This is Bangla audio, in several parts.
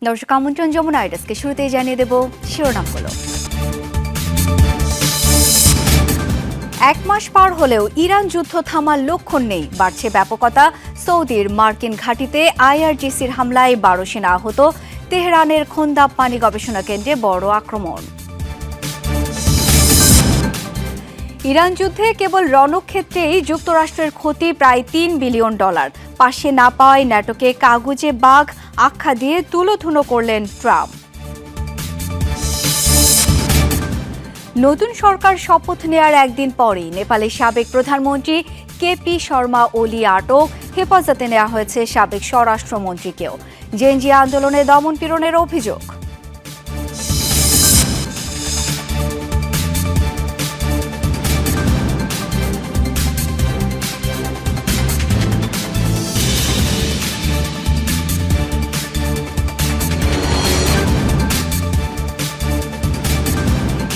দর্শক আমন্ত্রণ যমুনা আইডাসকে শুরুতেই জানিয়ে দেব শিরোনামগুলো। এক মাস পার হলেও ইরান যুদ্ধ থামার লক্ষণ নেই, বাড়ছে ব্যাপকতা। সৌদির মার্কিন ঘাঁটিতে আইআরজিসির হামলায় 12 সেনা আহত। তেহরানের খোন্দাব পানি গবেষণা কেন্দ্রে বড় আক্রমণ। ইরান যুদ্ধে কেবল রণক্ষেত্রেই যুক্তরাষ্ট্রের ক্ষতি প্রায় $3 বিলিয়ন। পাশে না পাওয়ায় ন্যাটোকে কাগুজে বাঘ আখ্যা দিয়ে তুলোধুনো করলেন ট্রাম্প। নতুন সরকার শপথ নেয়ার একদিন পরেই নেপালের সাবেক প্রধানমন্ত্রী কেপি শর্মা ওলি আটক। হেফাজতে নেওয়া হয়েছে সাবেক স্বরাষ্ট্রমন্ত্রীকেও। জেনজি আন্দোলনে দমনপীড়নের অভিযোগ।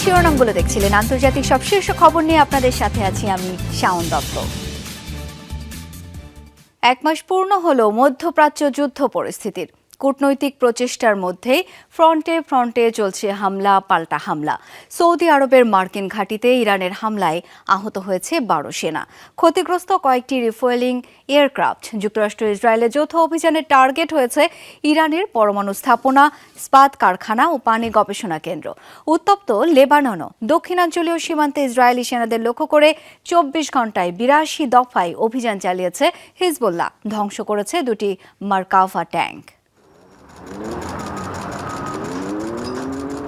শিরোনামগুলো দেখছিলেন। আন্তর্জাতিক সব শীর্ষ খবর নিয়ে আপনাদের সাথে আছি আমি শাওন দত্ত। এক মাস পূর্ণ হলো মধ্যপ্রাচ্য যুদ্ধ পরিস্থিতির। কূটনৈতিক প্রচেষ্টার মধ্যেই ফ্রন্টে ফ্রন্টে চলছে হামলা পাল্টা হামলা। সৌদি আরবের মার্কিন ঘাঁটিতে ইরানের হামলায় আহত হয়েছে 12 সেনা। ক্ষতিগ্রস্ত কয়েকটি রিফুয়েলিং এয়ারক্রাফট। যুক্তরাষ্ট্র ইসরায়েলের যৌথ অভিযানের টার্গেট হয়েছে ইরানের পরমাণু স্থাপনা, ইস্পাত কারখানা ও পানি গবেষণা কেন্দ্র। উত্তপ্ত লেবাননও। দক্ষিণাঞ্চলীয় সীমান্তে ইসরায়েলি সেনাদের লক্ষ্য করে 24 ঘণ্টায় 82 দফায় অভিযান চালিয়েছে হিজবুল্লাহ। ধ্বংস করেছে দুটি মার্কাভা ট্যাঙ্ক।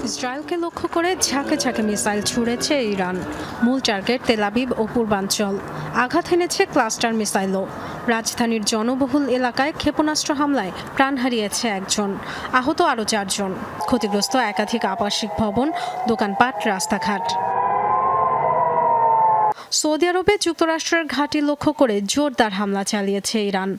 ইসরায়েলকে লক্ষ্য করে ঝাঁকে ঝাঁকে মিসাইল ছুড়েছে ইরান। মূল টার্গেট তেল আবিব ও পূর্বাঞ্চল। আঘাত এনেছে ক্লাস্টার মিসাইলও। রাজধানীর জনবহুল এলাকায় ক্ষেপণাস্ত্র হামলায় প্রাণ হারিয়েছে একজন, আহত আরও 4 জন। ক্ষতিগ্রস্ত একাধিক আবাসিক ভবন, দোকানপাট, রাস্তাঘাট। সৌদি আরবে যুক্তরাষ্ট্রের ঘাঁটি লক্ষ্য করে জোরদার হামলা চালিয়েছে ইরান।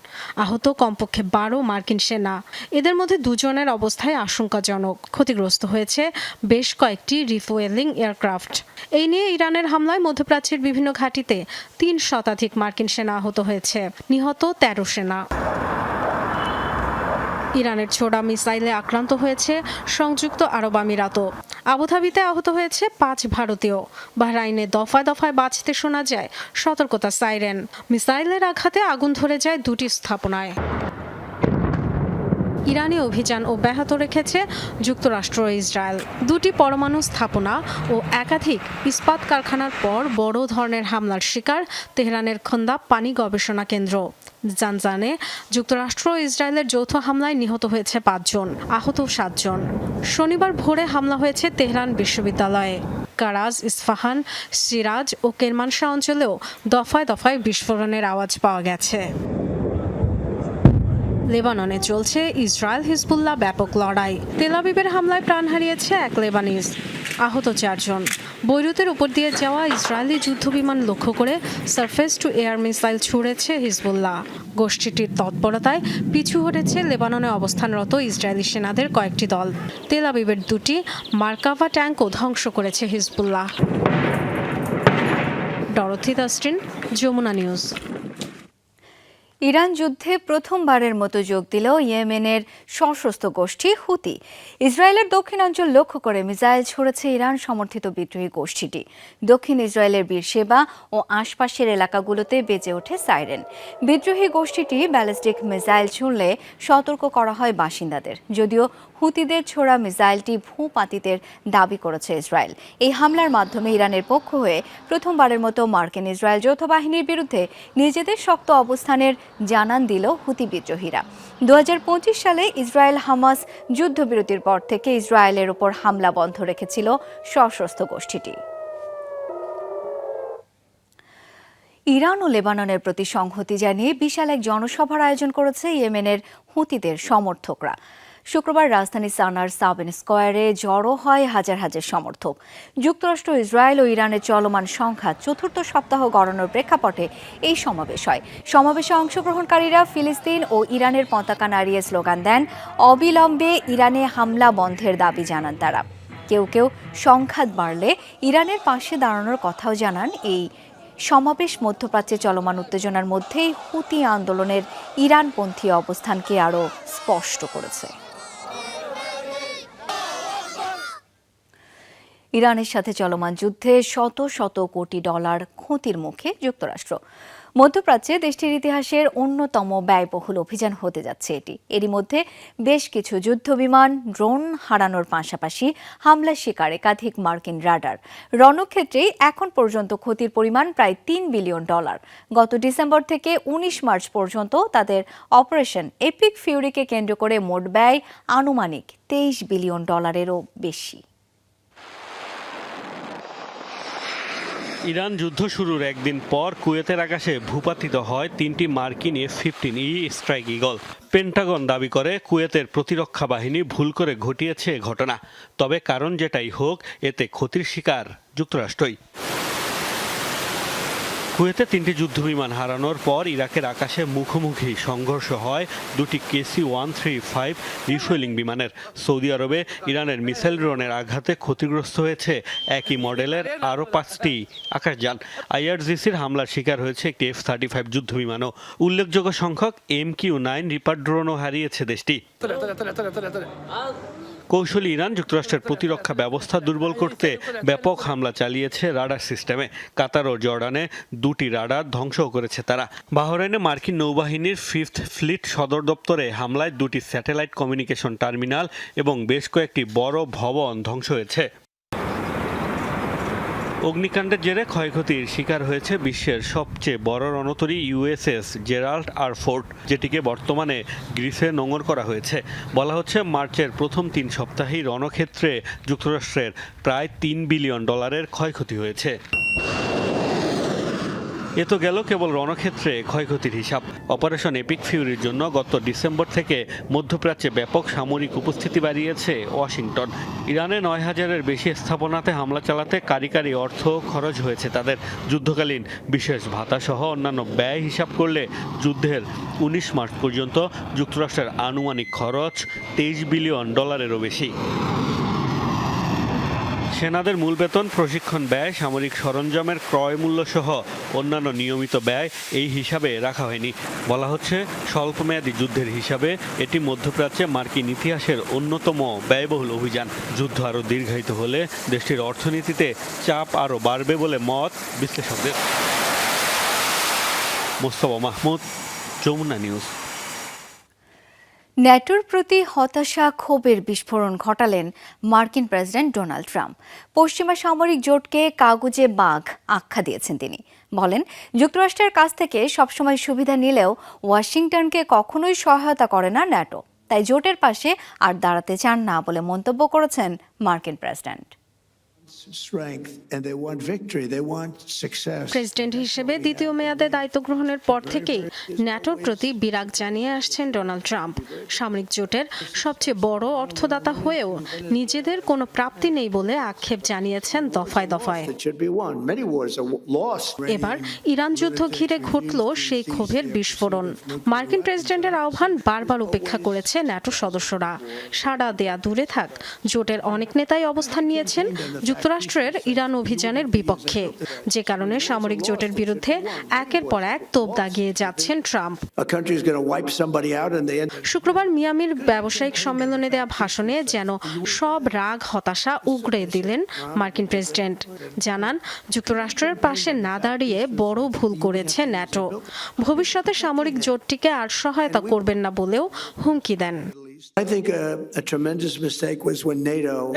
আহত কমপক্ষে 12 মার্কিন সেনা। এদের মধ্যে 2 জনের অবস্থায় আশঙ্কাজনক। ক্ষতিগ্রস্ত হয়েছে বেশ কয়েকটি রিফুয়েলিং এয়ারক্রাফট। এই নিয়ে ইরানের হামলায় মধ্যপ্রাচ্যের বিভিন্ন ঘাঁটিতে 3 শতাধিক মার্কিন সেনা আহত হয়েছে, নিহত 13 সেনা। ইরানের ছোড়া মিসাইলে আক্রান্ত হয়েছে সংযুক্ত আরব আমিরাতও। আবুধাবিতে আহত হয়েছে 5 ভারতীয়। বাহরাইনে দফায় দফায় বাজতে শোনা যায় সতর্কতা সাইরেন। মিসাইলের আঘাতে আগুন ধরে যায় 2টি স্থাপনায়। ইরানি অভিযান অব্যাহত রেখেছে যুক্তরাষ্ট্র ও ইসরায়েল। 2টি পরমাণু স্থাপনা ও একাধিক ইস্পাত কারখানার পর বড় ধরনের হামলার শিকার তেহরানের খোন্দাব পানি গবেষণা কেন্দ্র। জানজানে যুক্তরাষ্ট্র ও ইসরায়েলের যৌথ হামলায় নিহত হয়েছে 5 জন, আহত 7 জন। শনিবার ভোরে হামলা হয়েছে তেহরান বিশ্ববিদ্যালয়ে। কারাজ, ইস্ফাহান, সিরাজ ও কেরমানশাহ অঞ্চলেও দফায় দফায় বিস্ফোরণের আওয়াজ পাওয়া গেছে। লেবাননে চলছে ইসরায়েল হিজবুল্লাহ ব্যাপক লড়াই। তেল আবিবের হামলায় প্রাণ হারিয়েছে এক লেবানিজ, আহত 4 জন। বৈরুতের উপর দিয়ে যাওয়া ইসরায়েলি যুদ্ধবিমান লক্ষ্য করে সারফেস টু এয়ার মিসাইল ছুড়েছে হিজবুল্লাহ। গোষ্ঠীটির তৎপরতায় পিছু হটেছে লেবাননে অবস্থানরত ইসরায়েলি সেনাদের কয়েকটি দল। তেল আবিবের 2টি মার্কাভা ট্যাঙ্কও ধ্বংস করেছে Hezbollah. Dorothy Dustin, Jamuna news. Iran যুদ্ধে প্রথমবারের মতো যোগ দিল ইয়েমেনের সশস্ত্র গোষ্ঠী হুতি। ইসরায়েলের দক্ষিণাঞ্চল লক্ষ্য করে মিসাইল ছুড়েছে ইরান সমর্থিত বিদ্রোহী গোষ্ঠীটি। দক্ষিণ ইসরায়েলের বীরশেবা ও আশপাশের এলাকাগুলোতে বেজে ওঠে সাইরেন। বিদ্রোহী গোষ্ঠীটি ব্যালিস্টিক মিসাইল ছুড়লে সতর্ক করা হয় বাসিন্দাদের। যদিও হুতিদের ছোড়া মিসাইলটি ভূপাতিতের দাবি করেছে ইসরায়েল। এই হামলার মাধ্যমে ইরানের পক্ষ হয়ে প্রথমবারের মতো মার্কিন ইসরায়েল যৌথ বাহিনীর বিরুদ্ধে নিজেদের শক্ত অবস্থানের জানান দিল হুতি বিদ্রোহীরা। 2025 সালে ইসরায়েল হামাস যুদ্ধবিরতির পর থেকে ইসরায়েলের উপর হামলা বন্ধ রেখেছিল সশস্ত্র গোষ্ঠীটি। ইরান ও লেবাননের প্রতি সংহতি জানিয়ে বিশাল এক জনসভার আয়োজন করেছে ইয়েমেনের হুতিদের সমর্থকরা। শুক্রবার রাজধানী সানার সাবেন স্কয়ারে জড়ো হয় হাজার হাজার সমর্থক। যুক্তরাষ্ট্র, ইসরায়েল ও ইরানের চলমান সংঘাত 4র্থ সপ্তাহ গড়ানোর প্রেক্ষাপটে এই সমাবেশ হয়। সমাবেশে অংশগ্রহণকারীরা ফিলিস্তিন ও ইরানের পতাকা নাড়িয়ে স্লোগান দেন। অবিলম্বে ইরানে হামলা বন্ধের দাবি জানান তারা। কেউ কেউ সংঘাত বাড়লে ইরানের পাশে দাঁড়ানোর কথাও জানান। এই সমাবেশ মধ্যপ্রাচ্যে চলমান উত্তেজনার মধ্যেই হুতি আন্দোলনের ইরানপন্থী অবস্থানকে আরও স্পষ্ট করেছে। ইরানের সাথে চলমান যুদ্ধে শত শত কোটি ডলার ক্ষতির মুখে যুক্তরাষ্ট্র। মধ্যপ্রাচ্যে দেশটির ইতিহাসের অন্যতম ব্যয়বহুল অভিযান হতে যাচ্ছে এটি। এরই মধ্যে বেশ কিছু যুদ্ধবিমান, ড্রোন হারানোর পাশাপাশি হামলার শিকার একাধিক মার্কিন রাডার। রণক্ষেত্রেই এখন পর্যন্ত ক্ষতির পরিমাণ প্রায় $3 বিলিয়ন। গত ডিসেম্বর থেকে 19 মার্চ পর্যন্ত তাদের অপারেশন এপিক ফিউরিকে কেন্দ্র করে মোট ব্যয় আনুমানিক $23 বিলিয়নেরও বেশি। ইরান যুদ্ধ শুরুর একদিন পর কুয়েতের আকাশে ভূপাতিত হয় 3টি মার্কিন F-15E স্ট্রাইক ঈগল। পেন্টাগন দাবি করে কুয়েতের প্রতিরক্ষা বাহিনী ভুল করে ঘটিয়েছে ঘটনা। তবে কারণ যেটাই হোক, এতে ক্ষতির শিকার যুক্তরাষ্ট্রই। কুয়েতে 3টি যুদ্ধবিমান হারানোর পর ইরাকের আকাশে মুখোমুখি সংঘর্ষ হয় 2টি KC-135 রিফুয়েলিং বিমানের। সৌদি আরবে ইরানের মিসাইল ড্রোনের আঘাতে ক্ষতিগ্রস্ত হয়েছে একই মডেলের আরও 5টি আকাশযান। IRGCর হামলার শিকার হয়েছে একটি F-35 যুদ্ধবিমানও। উল্লেখযোগ্য সংখ্যক MQ-9 রিপার ড্রোনও হারিয়েছে দেশটি। কৌশলী ইরান যুক্তরাষ্ট্রের প্রতিরক্ষা ব্যবস্থা দুর্বল করতে ব্যাপক হামলা চালিয়েছে রাডার সিস্টেমে। কাতার ও জর্ডানে 2টি রাডার ধ্বংসও করেছে তারা। বাহরাইনে মার্কিন নৌবাহিনীর 5th ফ্লিট সদর দপ্তরে হামলায় 2টি স্যাটেলাইট কমিউনিকেশন টার্মিনাল এবং বেশ কয়েকটি বড় ভবন ধ্বংস হয়েছে। অগ্নিকাণ্ডের জেরে ক্ষয়ক্ষতির শিকার হয়েছে বিশ্বের সবচেয়ে বড় রণতরী USS জেরাল্ড আর ফোর্ড, যেটিকে বর্তমানে গ্রিসে নোঙর করা হয়েছে। বলা হচ্ছে মার্চের প্রথম 3 সপ্তাহেই রণক্ষেত্রে যুক্তরাষ্ট্রের প্রায় $3 বিলিয়ন ক্ষয়ক্ষতি হয়েছে। এ তো গেল কেবল রণক্ষেত্রে ক্ষয়ক্ষতির হিসাব। অপারেশন এপিক ফিউরির জন্য গত ডিসেম্বর থেকে মধ্যপ্রাচ্যে ব্যাপক সামরিক উপস্থিতি বাড়িয়েছে ওয়াশিংটন। ইরানে 9,000-এর বেশি স্থাপনাতে হামলা চালাতে কারিগরি অর্থ খরচ হয়েছে তাদের। যুদ্ধকালীন বিশেষ ভাতাসহ অন্যান্য ব্যয় হিসাব করলে যুদ্ধের 19 মার্চ পর্যন্ত যুক্তরাষ্ট্রের আনুমানিক খরচ $23 বিলিয়নেরও বেশি। সেনাদের মূল বেতন, প্রশিক্ষণ ব্যয়, সামরিক সরঞ্জামের ক্রয় মূল্য সহ অন্যান্য নিয়মিত ব্যয় এই হিসাবে রাখা হয়নি। বলা হচ্ছে স্বল্পমেয়াদী যুদ্ধের হিসাবে এটি মধ্যপ্রাচ্যে মার্কিন ইতিহাসের অন্যতম ব্যয়বহুল অভিযান। যুদ্ধ আরও দীর্ঘায়িত হলে দেশটির অর্থনীতিতে চাপ আরও বাড়বে বলে মত বিশ্লেষকদের। মোস্তফা মাহমুদ, যমুনা নিউজ। ন্যাটোর প্রতি হতাশা, ক্ষোভের বিস্ফোরণ ঘটালেন মার্কিন প্রেসিডেন্ট ডোনাল্ড ট্রাম্প। পশ্চিমা সামরিক জোটকে কাগুজে বাঘ আখ্যা দিয়েছেন তিনি। বলেন, যুক্তরাষ্ট্রের কাছ থেকে সবসময় সুবিধা নিলেও ওয়াশিংটনকে কখনোই সহায়তা করে না ন্যাটো, তাই জোটের পাশে আর দাঁড়াতে চান না বলে মন্তব্য করেছেন মার্কিন প্রেসিডেন্ট। প্রেসিডেন্ট হিসেবে দ্বিতীয় মেয়াদে দায়িত্ব গ্রহণের পর থেকেই ন্যাটোর প্রতি বিরাগ জানিয়ে আসছেন ডোনাল্ড ট্রাম্প। সামরিক জোটের সবচেয়ে বড় অর্থদাতা হয়েও নিজেদের কোনো প্রাপ্তি নেই বলে আক্ষেপ জানিয়েছেন দফায় দফায়। এবার ইরান যুদ্ধ ঘিরে ঘটল সেই ক্ষোভের বিস্ফোরণ। মার্কিন প্রেসিডেন্টের আহ্বান বারবার উপেক্ষা করেছে ন্যাটো সদস্যরা। সাড়া দেয়া দূরে থাক, জোটের অনেক নেতাই অবস্থান নিয়েছেন যুক্তরাষ্ট্রের ইরান অভিযানের বিপক্ষে, যে কারণে সামরিক জোটের বিরুদ্ধে একের পর এক তোপ দাগিয়ে যাচ্ছেন ট্রাম্প। শুক্রবার মিয়ামির ব্যবসায়িক সম্মেলনে দেয়া ভাষণে যেন সব রাগ হতাশা উগড়ে দিলেন মার্কিন প্রেসিডেন্ট। জানান, যুক্তরাষ্ট্রের পাশে না দাঁড়িয়ে বড় ভুল করেছে ন্যাটো। ভবিষ্যতে সামরিক জোটটিকে আর সহায়তা করবেন না বলেও হুমকি দেন।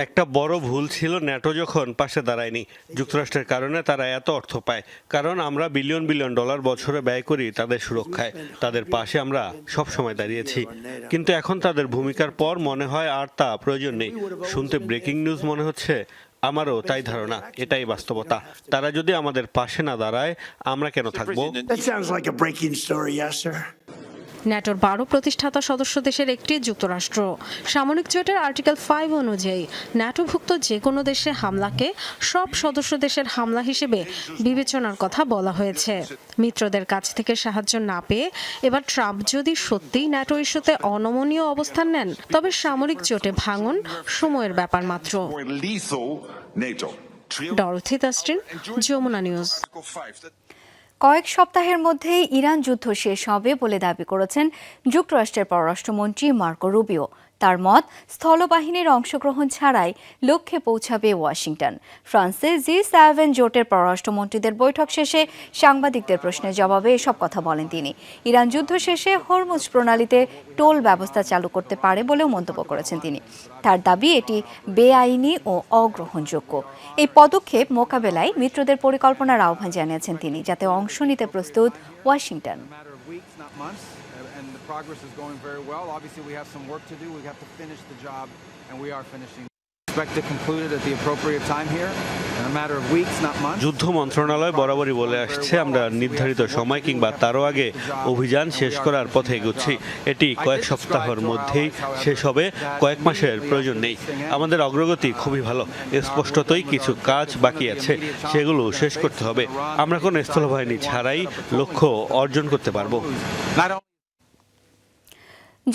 একটা বড় ভুল ছিল ন্যাটো যখন পাশে দাঁড়ায়নি। যুক্তরাষ্ট্রের কারণে তারা এত অর্থ পায়, কারণ আমরা বিলিয়ন বিলিয়ন ডলার বছরে ব্যয় করি তাদের সুরক্ষায়। তাদের পাশে আমরা সব সময় দাঁড়িয়েছি, কিন্তু এখন তাদের ভূমিকার পর মনে হয় আর তা প্রয়োজন নেই। শুনতে ব্রেকিং নিউজ মনে হচ্ছে, আমারও তাই ধারণা। এটাই বাস্তবতা। তারা যদি আমাদের পাশে না দাঁড়ায়, আমরা কেন থাকবো? ন্যাটোর 12 প্রতিষ্ঠাতা সদস্য দেশের একটি যুক্তরাষ্ট্র। সামরিক জোটের আর্টিকেল 5 অনুযায়ী ন্যাটোভুক্ত যে কোনো দেশে হামলাকে সব সদস্য দেশের হামলা হিসেবে বিবেচনার কথা বলা হয়েছে। মিত্রদের কাছ থেকে সাহায্য না পেয়ে এবার ট্রাম্প যদি সত্যিই ন্যাটো ইস্যুতে অনমনীয় অবস্থান নেন, তবে সামরিক জোটে ভাঙন সময়ের ব্যাপার মাত্র। Dorothy Tustin, Jamuna news. কয়েক সপ্তাহের মধ্যেই ইরান যুদ্ধ শেষ হবে বলে দাবি করেছেন যুক্তরাষ্ট্রের পররাষ্ট্রমন্ত্রী মার্কো রুবিও। তার মত, স্থলবাহিনীর অংশগ্রহণ ছাড়াই লক্ষ্যে পৌঁছাবে ওয়াশিংটন। ফ্রান্সে G7 জোটের পররাষ্ট্রমন্ত্রীদের বৈঠক শেষে সাংবাদিকদের প্রশ্নের জবাবে এসব কথা বলেন তিনি। ইরান যুদ্ধ শেষে হরমুজ প্রণালীতে টোল ব্যবস্থা চালু করতে পারে বলেও মন্তব্য করেছেন তিনি। তার দাবি এটি বেআইনি ও অগ্রহণযোগ্য। এই পদক্ষেপ মোকাবেলায় মিত্রদের পরিকল্পনার আহ্বান জানিয়েছেন তিনি, যাতে অংশ নিতে প্রস্তুত Washington. And the progress is going very well. Obviously, we have some work to do. We have to finish the job, and we are finishing. Expect to conclude it at the appropriate time here in a matter of weeks, not months. যুদ্ধ মন্ত্রণালয় বরাবরই বলে আসছে, আমরা নির্ধারিত সময় কিংবা তারও আগে অভিযান শেষ করার পথে এগোচ্ছি। এটি কয়েক সপ্তাহের মধ্যেই শেষ হবে, কয়েক মাসের প্রয়োজন নেই। আমাদের অগ্রগতি খুবই ভালো। স্পষ্টতই কিছু কাজ বাকি আছে, সেগুলো শেষ করতে হবে। আমরা কোনো স্থলবাহিনী ছাড়াই লক্ষ্য অর্জন করতে পারবো।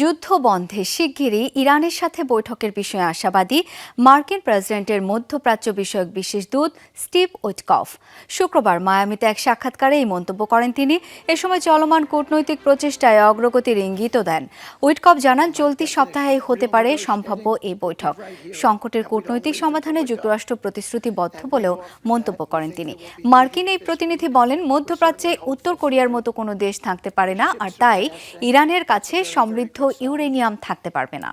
যুদ্ধ বন্ধে শিগগিরই ইরানের সাথে বৈঠকের বিষয়ে আশাবাদী মার্কিন প্রেসিডেন্টের মধ্যপ্রাচ্য বিষয়ক বিশেষ দূত স্টিভ উইটকফ। শুক্রবার মায়ামিতে এক সাক্ষাৎকারে এই মন্তব্য করেন তিনি। এ সময় চলমান কূটনৈতিক প্রচেষ্টায় অগ্রগতির ইঙ্গিতও দেন। উইটকফ জানান, চলতি সপ্তাহেই হতে পারে সম্ভাব্য এই বৈঠক। সংকটের কূটনৈতিক সমাধানে যুক্তরাষ্ট্র প্রতিশ্রুতিবদ্ধ বলেও মন্তব্য করেন তিনি। মার্কিন এই প্রতিনিধি বলেন, মধ্যপ্রাচ্যে উত্তর কোরিয়ার মতো কোনো দেশ থাকতে পারে না, আর তাই ইরানের কাছে সমৃদ্ধ ইউরেনিয়াম থাকতে পারবে না।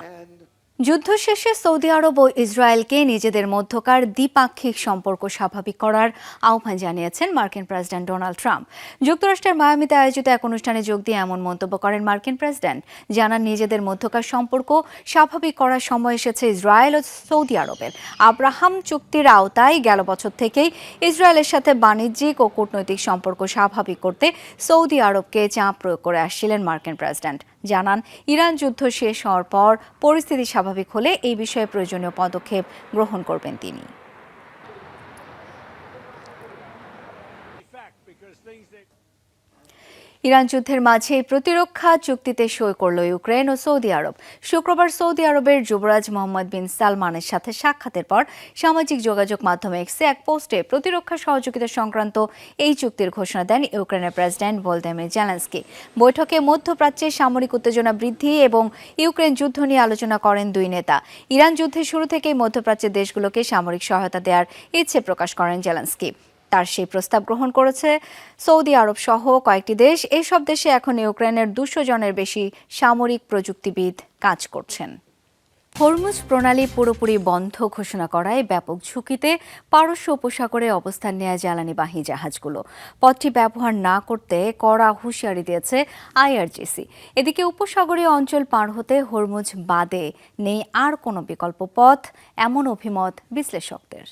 যুদ্ধ শেষে সৌদি আরব ও ইসরায়েলকে নিজেদের মধ্যকার দ্বিপাক্ষিক সম্পর্ক স্বাভাবিক করার আহ্বান জানিয়েছেন মার্কিন প্রেসিডেন্ট ডোনাল্ড ট্রাম্প। যুক্তরাষ্ট্রের মায়ামিতে আয়োজিত এক অনুষ্ঠানে যোগ দিয়ে এমন মন্তব্য করেন মার্কিন প্রেসিডেন্ট। জানান, নিজেদের মধ্যকার সম্পর্ক স্বাভাবিক করার সময় এসেছে ইসরায়েল ও সৌদি আরবের। আব্রাহাম চুক্তির আওতায় গেল বছর থেকেই ইসরায়েলের সাথে বাণিজ্যিক ও কূটনৈতিক সম্পর্ক স্বাভাবিক করতে সৌদি আরবকে চাপ প্রয়োগ করে আসছিলেন মার্কিন প্রেসিডেন্ট। জানান, ইরান যুদ্ধ শেষ হওয়ার পর পরিস্থিতি স্বাভাবিক হলে এই বিষয়ে প্রয়োজনীয় পদক্ষেপ গ্রহণ করবেন তিনি। ইরান যুদ্ধের মাঝে প্রতিরক্ষা চুক্তিতে সই করল ইউক্রেন ও সৌদি আরব। শুক্রবার সৌদি আরবের যুবরাজ মোহাম্মদ বিন সালমানের সাথে সাক্ষাতের পর সামাজিক যোগাযোগ মাধ্যম এক্সে এক পোস্টে প্রতিরক্ষা সহযোগিতা সংক্রান্ত এই চুক্তির ঘোষণা দেন ইউক্রেনের প্রেসিডেন্ট ভলোদিমির জেলেনস্কি। বৈঠকে মধ্যপ্রাচ্যে সামরিক উত্তেজনা বৃদ্ধি এবং ইউক্রেন যুদ্ধ নিয়ে আলোচনা করেন দুই নেতা। ইরান যুদ্ধের শুরু থেকেই মধ্যপ্রাচ্যের দেশগুলোকে সামরিক সহায়তা দেওয়ার ইচ্ছে প্রকাশ করেন জেলেনস্কি। তার সেই প্রস্তাব গ্রহণ করেছে সৌদি আরব সহ কয়েকটি দেশ। এসব দেশে এখন ইউক্রেনের 200 জনের বেশি সামরিক প্রযুক্তিবিদ কাজ করছেন। হরমুজ প্রণালী পুরোপুরি বন্ধ ঘোষণা করায় ব্যাপক ঝুঁকিতে পারস্য উপসাগরে অবস্থান নেওয়া জ্বালানিবাহী জাহাজগুলো। পথটি ব্যবহার না করতে কড়া হুঁশিয়ারি দিয়েছে আইআরজিসি। এদিকে উপসাগরীয় অঞ্চল পার হতে হরমুজ বাদে নেই আর কোনো বিকল্প পথ, এমন অভিমত বিশ্লেষকদের।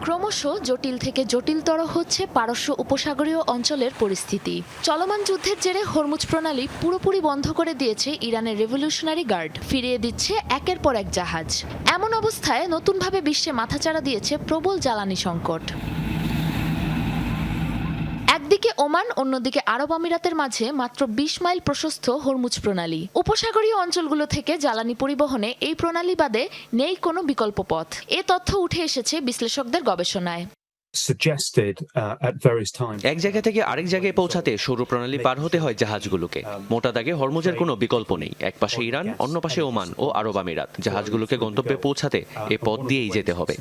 ক্রমশ জটিল থেকে জটিলতর হচ্ছে পারস্য উপসাগরীয় অঞ্চলের পরিস্থিতি। চলমান যুদ্ধের জেরে হরমুজ প্রণালী পুরোপুরি বন্ধ করে দিয়েছে ইরানের রেভলিউশনারি গার্ড, ফিরিয়ে দিচ্ছে একের পর এক জাহাজ। এমন অবস্থায় নতুনভাবে বিশ্বে মাথাচাড়া দিয়েছে প্রবল জ্বালানি সংকট। একদিকে ওমান, অন্যদিকে আরব আমিরাতের মাঝে মাত্র 20 মাইল প্রশস্ত হরমুজ প্রণালী। উপসাগরীয় অঞ্চলগুলো থেকে জ্বালানি পরিবহনে এই প্রণালী বাদে নেই কোনো বিকল্প পথ। এ তথ্য উঠে এসেছে বিশ্লেষকদের গবেষণায়। এক জায়গা থেকে আরেক জায়গায় পৌঁছাতে সৌর প্রণালী পার হতে হয় জাহাজগুলোকে। মোটা দাগে হরমুজের কোনো বিকল্প নেই। এক পাশে ইরান, অন্য পাশে ওমান ও আরব আমিরাত। জাহাজগুলোকে গন্তব্যে পৌঁছাতে এ পথ দিয়েই যেতে হবে।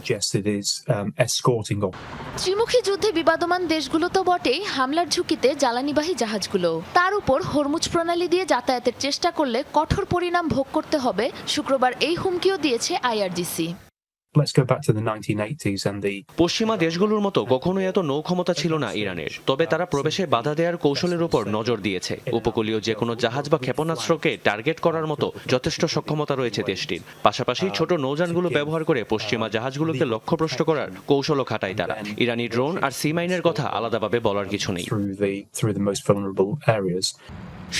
ত্রিমুখী যুদ্ধে বিবাদমান দেশগুলো তো বটেই, হামলার ঝুঁকিতে জ্বালানিবাহী জাহাজগুলো। তার উপর হরমুজ প্রণালী দিয়ে যাতায়াতের চেষ্টা করলে কঠোর পরিণাম ভোগ করতে হবে। শুক্রবার এই হুমকিও দিয়েছে আইআরজিসি। পশ্চিমা দেশগুলোর মতো কখনোই এত নৌ ক্ষমতা ছিল না ইরানের। তবে তারা প্রবেশে বাধা দেওয়ার কৌশলের উপর নজর দিয়েছে। উপকূলীয় যে কোনো জাহাজ বা ক্ষেপণাস্ত্রকে টার্গেট করার মতো যথেষ্ট সক্ষমতা রয়েছে দেশটির। পাশাপাশি ছোট নৌযানগুলো ব্যবহার করে পশ্চিমা জাহাজগুলোকে লক্ষ্যভ্রষ্ট করার কৌশলও খাটায় তারা। ইরানি ড্রোন আর সি মাইনের কথা আলাদাভাবে বলার কিছু নেই।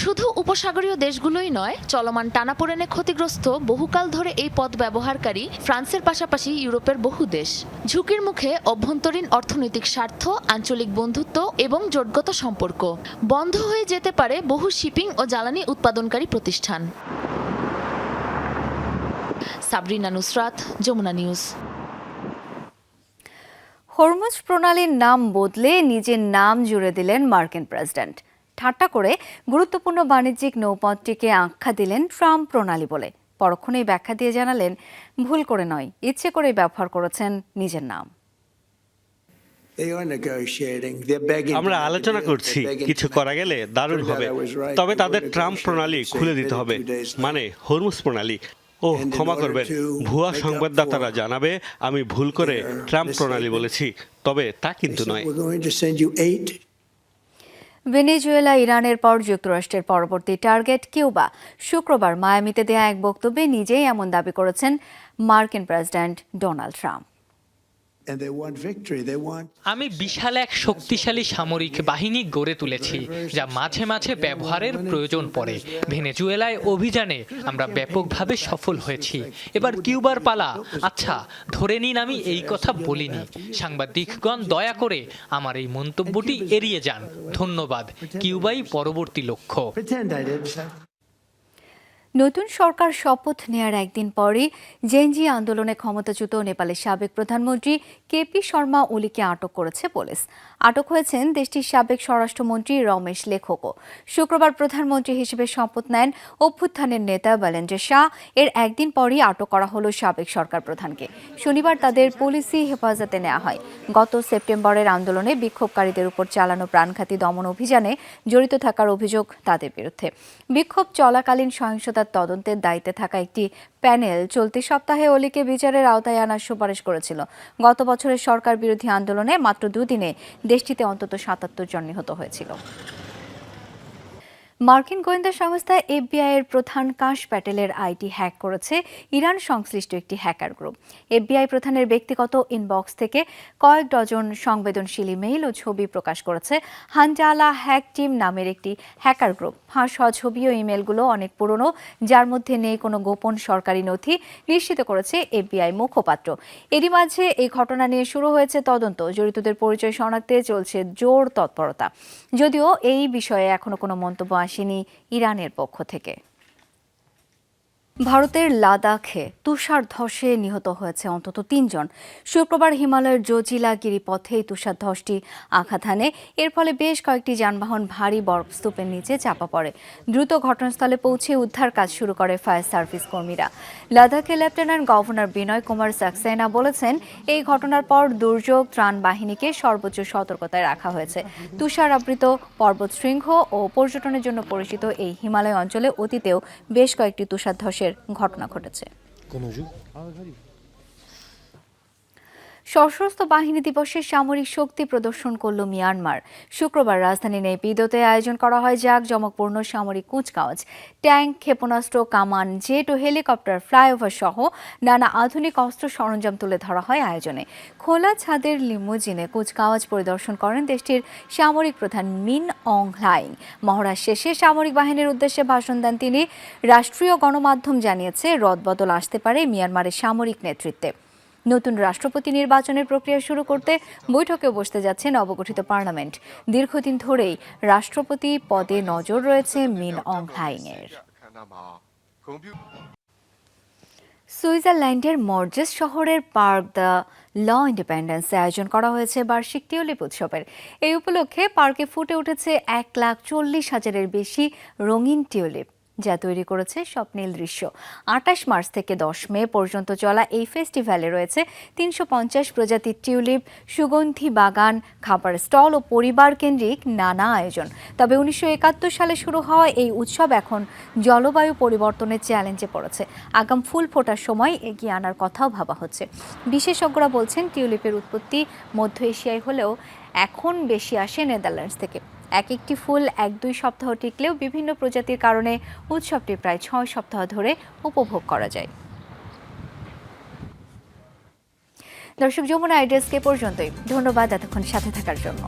শুধু উপসাগরীয় দেশগুলোই নয়, চলমান টানাপোড়েনে ক্ষতিগ্রস্ত বহুকাল ধরে এই পথ ব্যবহারকারী ফ্রান্সের পাশাপাশি ইউরোপের বহু দেশ। ঝুঁকির মুখে অভ্যন্তরীণ অর্থনৈতিক স্বার্থ, আঞ্চলিক বন্ধুত্ব এবং জোটগত সম্পর্ক। বন্ধ হয়ে যেতে পারে বহু শিপিং ও জ্বালানি উৎপাদনকারী প্রতিষ্ঠান। সাবরিনা নুসরাত, যমুনা নিউজ। হরমুজ প্রণালীর নাম বদলে নিজের নাম জুড়ে দিলেন মার্কিন প্রেসিডেন্ট। ঠাট্টা করে গুরুত্বপূর্ণ বাণিজ্যিক নৌপথটিকে আখ্যা দিলেন ট্রাম্প প্রণালী বলে। পরক্ষণেই ব্যাখ্যা দিয়ে জানালেন, ভুল করে নয়, ইচ্ছে করেই ব্যবহার করেছেন নিজের নাম। আমরা আলোচনা করছি, কিছু করা গেলে দারুণ হবে, তবে তাদের ট্রাম্প প্রণালী খুলে দিতে হবে, মানে হরমুজ প্রণালী। ও ক্ষমা করবেন, ভুয়া সংবাদদাতারা জানাবে আমি ভুল করে ট্রাম্প প্রণালী বলেছি, তবে তা কিন্তু নয়। ভেনেজুয়েলা ইরানের পর যুক্তরাষ্ট্রের পরবর্তী টার্গেট কিউবা। শুক্রবার মায়ামিতে দেয়া এক বক্তব্যে নিজেই এমন দাবি করেছেন মার্কিন প্রেসিডেন্ট ডোনাল্ড ট্রাম্প। আমি বিশাল এক শক্তিশালী সামরিক বাহিনী গড়ে তুলেছি, যা মাঝে মাঝে ব্যবহারের প্রয়োজন পড়ে। ভেনেজুয়েলায় অভিযানে আমরা ব্যাপকভাবে সফল হয়েছি। এবার কিউবার পালা। আচ্ছা, ধরে নিন আমি এই কথা বলিনি। সাংবাদিকগণ দয়া করে আমার এই মন্তব্যটি এড়িয়ে যান। ধন্যবাদ। কিউবাই পরবর্তী লক্ষ্য। নতুন সরকার শপথ নেয়ার একদিন পরই জেনজি আন্দোলনে ক্ষমতাচ্যুত নেপালের সাবেক প্রধানমন্ত্রী কেপি শর্মা ওলিকে আটক করেছে পুলিশ। আটক হয়েছেন দেশটির সাবেক স্বরাষ্ট্রমন্ত্রী রমেশ লেখকও। শুক্রবার প্রধানমন্ত্রী হিসেবে শপথ নেন অভ্যুত্থানের নেতা বলেন্দ্র শাহ। এর একদিন পরই আটক করা হলো সাবেক সরকার প্রধানকে। শনিবার তাদের পুলিশি হেফাজতে নেওয়া হয়। গত সেপ্টেম্বরের আন্দোলনে বিক্ষোভকারীদের উপর চালানো প্রাণঘাতী দমন অভিযানে জড়িত থাকার অভিযোগ তাদের বিরুদ্ধে। বিক্ষোভ চলাকালীন সহিংসতার তদন্তের দায়িত্বে থাকা একটি প্যানেল চলতি সপ্তাহে অলিকে বিচারের আওতায় আনার সুপারিশ করেছিল। গত বছরের সরকার বিরোধী আন্দোলনে মাত্র দুদিনে দেশটিতে অন্তত ৭৭ জন নিহত হয়েছিল। মার্কিন গোয়েন্দা সংস্থা এফবিআই এর প্রধান কাশ প্যাটেলের আইটি হ্যাক করেছে ইরান সংশ্লিষ্ট একটি হ্যাকার গ্রুপ। এফবিআই প্রধানের ব্যক্তিগত ইনবক্স থেকে কয়েক ডজন সংবেদনশীল ইমেইল ও ছবি প্রকাশ করেছে হানজালা হ্যাক টিম নামের একটি হ্যাকার গ্রুপ। ফাঁস হওয়া ছবি ও ইমেলগুলো অনেক পুরনো, যার মধ্যে নেই কোনো গোপন সরকারি নথি, নিশ্চিত করেছে এফবিআই মুখপাত্র। এরই মাঝে এই ঘটনা নিয়ে শুরু হয়েছে তদন্ত। জড়িতদের পরিচয় শনাক্তে চলছে জোর তৎপরতা, যদিও এই বিষয়ে এখনো কোনো মন্তব্য আসেনি ইরানের পক্ষ থেকে। ভারতের লাদাখে তুষার ধসে নিহত হয়েছে অন্তত ৩ জন। শুক্রবার হিমালয়ের জজিলা গিরিপথে এই তুষার ধসটি আঘাত হানে। এর ফলে বেশ কয়েকটি যানবাহন ভারী বরফস্তূপের নিচে চাপা পড়ে। দ্রুত ঘটনাস্থলে পৌঁছে উদ্ধার কাজ শুরু করে ফায়ার সার্ভিস কর্মীরা। লাদাখের লেফটেন্যান্ট গভর্নর বিনয় কুমার সাক্সেনা বলেছেন, এই ঘটনার পর দুর্যোগ ত্রাণ বাহিনীকে সর্বোচ্চ সতর্কতায় রাখা হয়েছে। তুষার আবৃত পর্বতশৃঙ্গ ও পর্যটনের জন্য পরিচিত এই হিমালয় অঞ্চলে অতীতেও বেশ কয়েকটি তুষার ধসের ঘটনা ঘটেছে। সশস্ত্র বাহিনী দিবসে সামরিক শক্তি প্রদর্শন করল মিয়ানমার। শুক্রবার রাজধানী নেপিদোতে আয়োজন করা হয় জাঁকজমকপূর্ণ সামরিক কুচকাওয়াজ। ট্যাঙ্ক, ক্ষেপণাস্ত্র, কামান, জেট ও হেলিকপ্টার, ফ্লাইওভার সহ নানা আধুনিক অস্ত্র সরঞ্জাম তুলে ধরা হয় আয়োজনে। খোলা ছাদের লিমুজিনে কুচকাওয়াজ পরিদর্শন করেন দেশটির সামরিক প্রধান মিন অং হ্লাইং। মহড়া শেষে সামরিক বাহিনীর উদ্দেশ্যে ভাষণ দেন তিনি। রাষ্ট্রীয় গণমাধ্যম জানিয়েছে, রদবদল আসতে পারে মিয়ানমারের সামরিক নেতৃত্বে। নতুন রাষ্ট্রপতি নির্বাচনের প্রক্রিয়া শুরু করতে বৈঠকে বসতে যাচ্ছে নবগঠিত পার্লামেন্ট। দীর্ঘদিন ধরেই রাষ্ট্রপতি পদে নজর রয়েছে মিন অং হ্লাইংয়ের। সুইজারল্যান্ডের মর্জেস শহরের পার্ক দ্য ল ইন্ডিপেন্ডেন্সে আয়োজন করা হয়েছে বার্ষিক টিউলিপ উৎসবের। এই উপলক্ষে পার্কে ফুটে উঠেছে ১,৪০,০০০-এর বেশি রঙিন টিউলিপ, যা তৈরি করেছে স্বপ্নীল দৃশ্য। ২৮ মার্চ থেকে ১০ মে পর্যন্ত চলা এই ফেস্টিভ্যালে রয়েছে ৩৫০ প্রজাতির টিউলিপ, সুগন্ধি বাগান, খাবার স্টল ও পরিবার কেন্দ্রিক নানা আয়োজন। তবে ১৯৭১ সালে শুরু হওয়া এই উৎসব এখন জলবায়ু পরিবর্তনের চ্যালেঞ্জে পড়েছে। আগাম ফুল ফোটার সময় এগিয়ে আনার কথাও ভাবা হচ্ছে। বিশেষজ্ঞরা বলছেন, টিউলিপের উৎপত্তি মধ্য এশিয়ায় হলেও এখন বেশি আসে নেদারল্যান্ডস থেকে। এক একটি ফুল ১-২ সপ্তাহ টিকলেও বিভিন্ন প্রজাতির কারণে উৎসবটি প্রায় ৬ সপ্তাহ ধরে উপভোগ করা যায়। দর্শক, যমুনা আইডিয়াসকে পর্যন্তই। ধন্যবাদ এতক্ষণ সাথে থাকার জন্য।